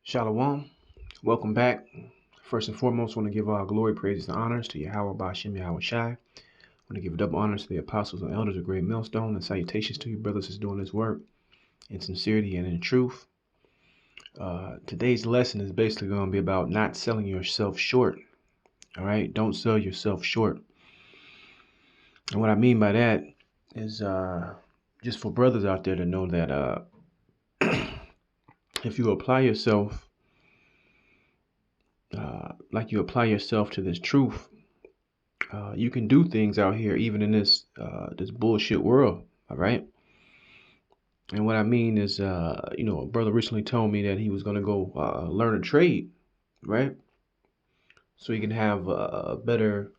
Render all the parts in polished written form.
Shalom. Welcome back. First and foremost, I want to give all glory, praises, and honors to Yahweh Bashim Yahweh Shai. I want to give double honors to the apostles and elders of Great Millstone, and salutations to you brothers that's doing this work in sincerity and in truth. Today's lesson is basically going to be about not selling yourself short. All right, don't sell yourself short. And what I mean by that is just for brothers out there to know that if you apply yourself like you apply yourself to this truth, you can do things out here, even in this bullshit world. All right. And what I mean is, a brother recently told me that he was going to go learn a trade, right? So he can have a better,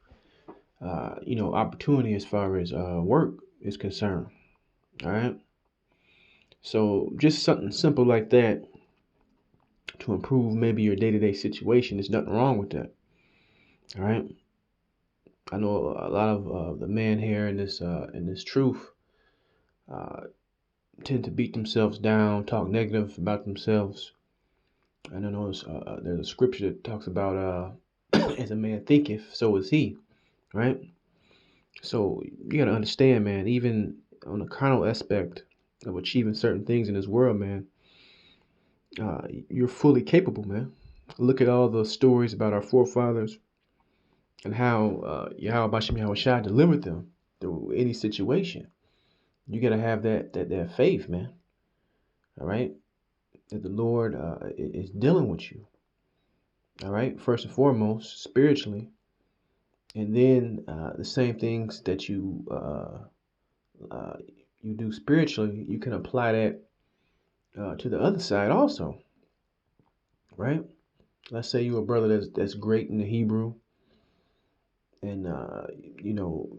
opportunity as far as work is concerned. All right. So just something simple like that to improve maybe your day-to-day situation. There's nothing wrong with that. All right. I know a lot of the men here in this truth tend to beat themselves down, talk negative about themselves. And I know there's a scripture that talks about as a man thinketh, so is he, right? So you got to understand, man, even on the carnal aspect of achieving certain things in this world, man, you're fully capable, man. Look at all the stories about our forefathers and how Yahweh Bashim Yahweh Shai delivered them through any situation. You got to have that faith, man. All right, that the Lord is dealing with you. All right, first and foremost, spiritually, and then the same things that you do spiritually, you can apply that to the other side also, right? Let's say you're a brother that's great in the Hebrew, and you know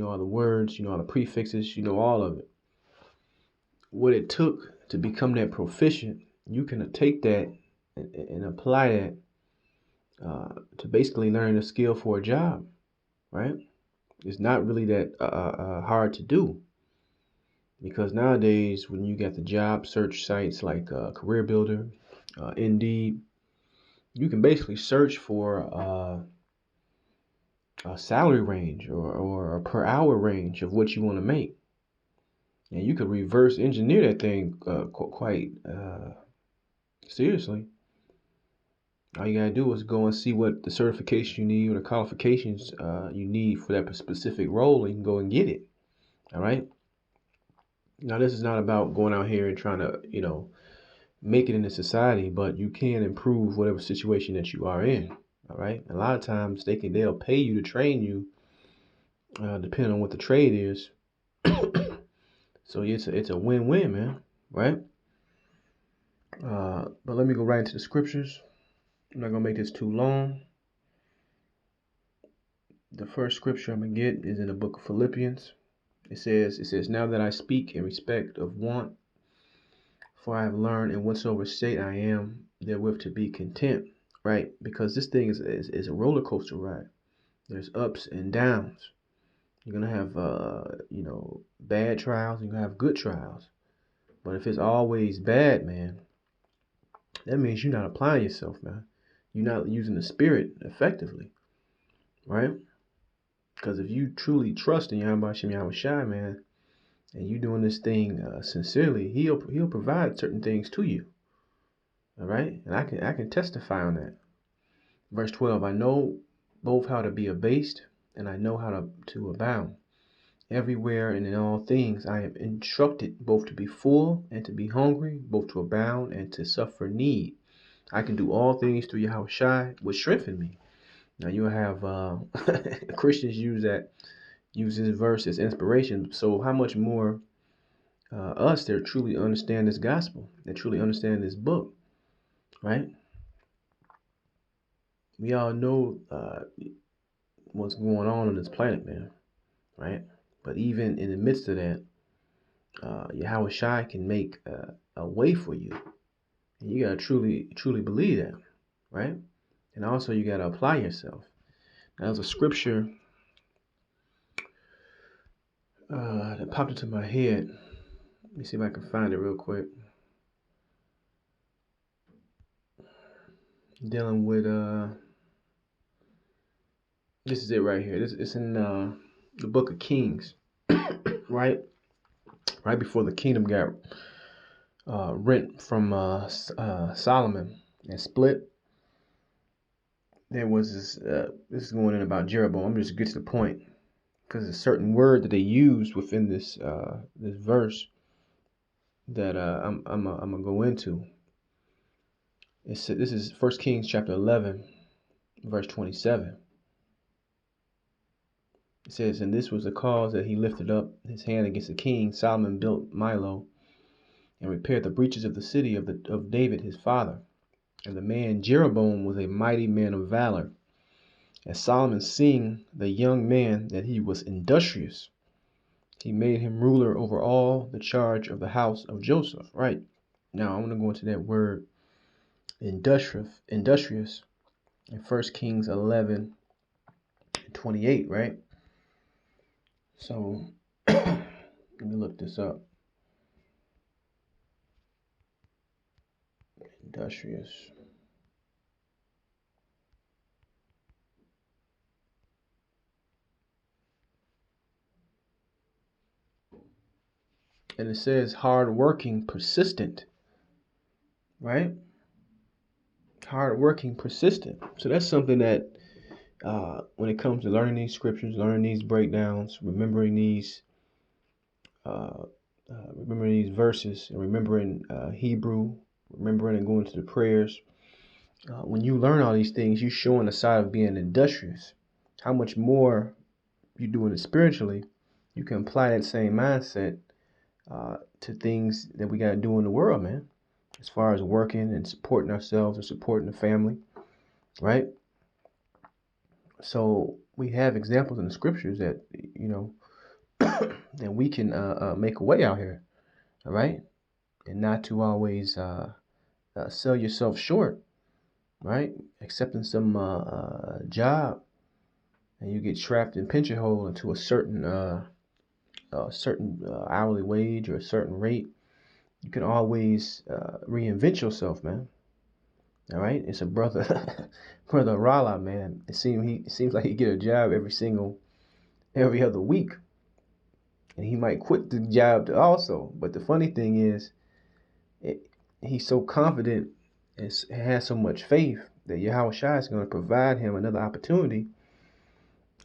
all the words, you know all the prefixes, you know all of it. What it took to become that proficient, you can take that and apply that to basically learn a skill for a job, right? It's not really that hard to do, because nowadays when you got the job search sites like Career Builder, Indeed, you can basically search for a salary range or a per hour range of what you want to make, and you could reverse engineer that thing quite seriously. All you gotta do is go and see what the certification you need or the qualifications you need for that specific role, and you can go and get it. All right. Now, this is not about going out here and trying to, make it in the society, but you can improve whatever situation that you are in. All right. A lot of times they'll pay you to train you, depending on what the trade is. So it's a win-win, man. Right. But let me go right into the scriptures. I'm not gonna make this too long. The first scripture I'm gonna get is in the book of Philippians. It says, now that I speak in respect of want, for I have learned in whatsoever state I am therewith to be content, right? Because this thing is a roller coaster ride. There's ups and downs. You're gonna have bad trials, you're gonna have good trials. But if it's always bad, man, that means you're not applying yourself, man. You're not using the spirit effectively, right? Because if you truly trust in Yahweh Shem Yahweh Shai, man, and you doing this thing sincerely, he'll provide certain things to you. All right, and I can testify on that. Verse 12: I know both how to be abased, and I know how to abound. Everywhere and in all things I am instructed both to be full and to be hungry, both to abound and to suffer need. I can do all things through Yahweh Shai, which strengthen me. Now you have Christians use this verse as inspiration. So how much more us that truly understand this gospel, that truly understand this book, right? We all know what's going on this planet, man, right? But even in the midst of that, Yahweh Shai can make a way for you. And you gotta truly believe that, right? And also you gotta apply yourself. Now, there's a scripture that popped into my head. Let me see if I can find it real quick. dealing with this is it right here. This it's in the book of Kings, right? Right before the kingdom got rent from Solomon and split. There was this. This is going in about Jeroboam. I'm just get to the point because there's a certain word that they used within this this verse that I'm gonna go into. This is 1 Kings chapter 11, verse 27. It says, "And this was the cause that he lifted up his hand against the king. Solomon built Milo and repaired the breaches of the city of David his father. And the man Jeroboam was a mighty man of valor. And Solomon seeing the young man that he was industrious, he made him ruler over all the charge of the house of Joseph." Right. Now I want to go into that word industrious in 1 Kings 11:28, right? So let me look this up. Industrious. And it says hardworking, persistent, right? Hardworking, persistent. So that's something that when it comes to learning these scriptures, learning these breakdowns, remembering these verses, and remembering Hebrew, remembering and going to the prayers. When you learn all these things, you're showing the side of being industrious. How much more you're doing it spiritually, you can apply that same mindset to things that we got to do in the world, man. As far as working and supporting ourselves and supporting the family, right? So we have examples in the scriptures that, you know, that we can make a way out here, all right? And not to always sell yourself short, right? Accepting some job and you get trapped and pigeonholed into a certain hourly wage or a certain rate. You can always reinvent yourself, man. All right, it's a brother, brother Rala, man. It seems like he get a job every other week, and he might quit the job also. But the funny thing is, he's so confident and has so much faith that Yahweh Shai is going to provide him another opportunity.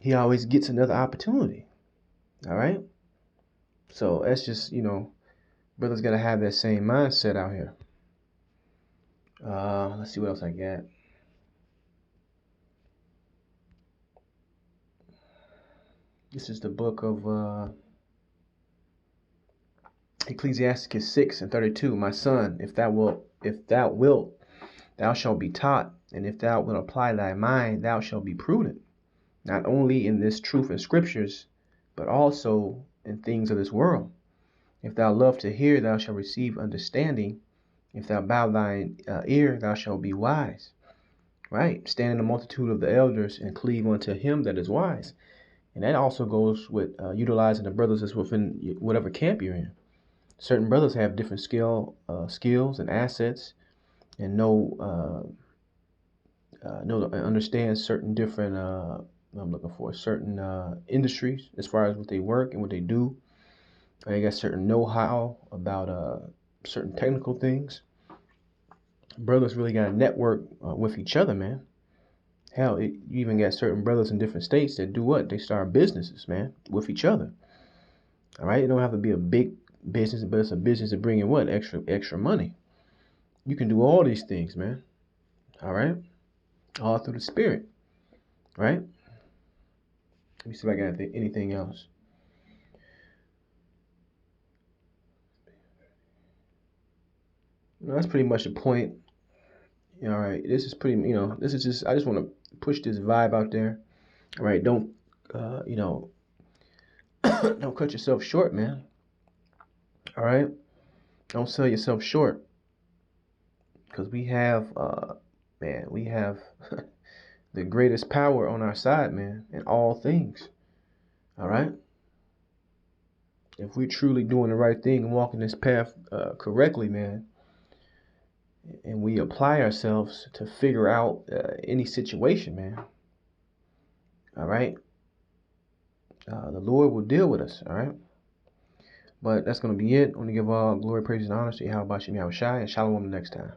He always gets another opportunity. All right, so that's just brothers got to have that same mindset out here. Let's see what else I got. This is the book of Ecclesiasticus 6:32. "My son, if thou wilt, thou shalt be taught, and if thou wilt apply thy mind, thou shalt be prudent, not only in this truth and scriptures, but also in things of this world. If thou love to hear, thou shalt receive understanding. If thou bow thine ear, thou shalt be wise." Right? "Stand in the multitude of the elders and cleave unto him that is wise." And that also goes with utilizing the brothers that's within whatever camp you're in. Certain brothers have different skills and assets, and understand certain different. I'm looking for certain industries as far as what they work and what they do. They got certain know-how about certain technical things. Brothers really got to network with each other, man. Hell, you even got certain brothers in different states that do what? They start businesses, man, with each other. All right, it don't have to be a big business, but it's a business that bring in what? Extra money. You can do all these things, man. All right, all through the spirit, right? Let me see if I got anything else. That's pretty much the point. All right, this is pretty. This is just. I just want to push this vibe out there. All right, don't don't cut yourself short, man. All right, don't sell yourself short, because we have we have the greatest power on our side, man, in all things. All right, if we're truly doing the right thing and walking this path correctly, man, and we apply ourselves to figure out any situation, man. All right. The Lord will deal with us. All right. But that's going to be it. I want to give all glory, praise, and honor to Yahweh Bashem Yahushai, and Shalom the next time.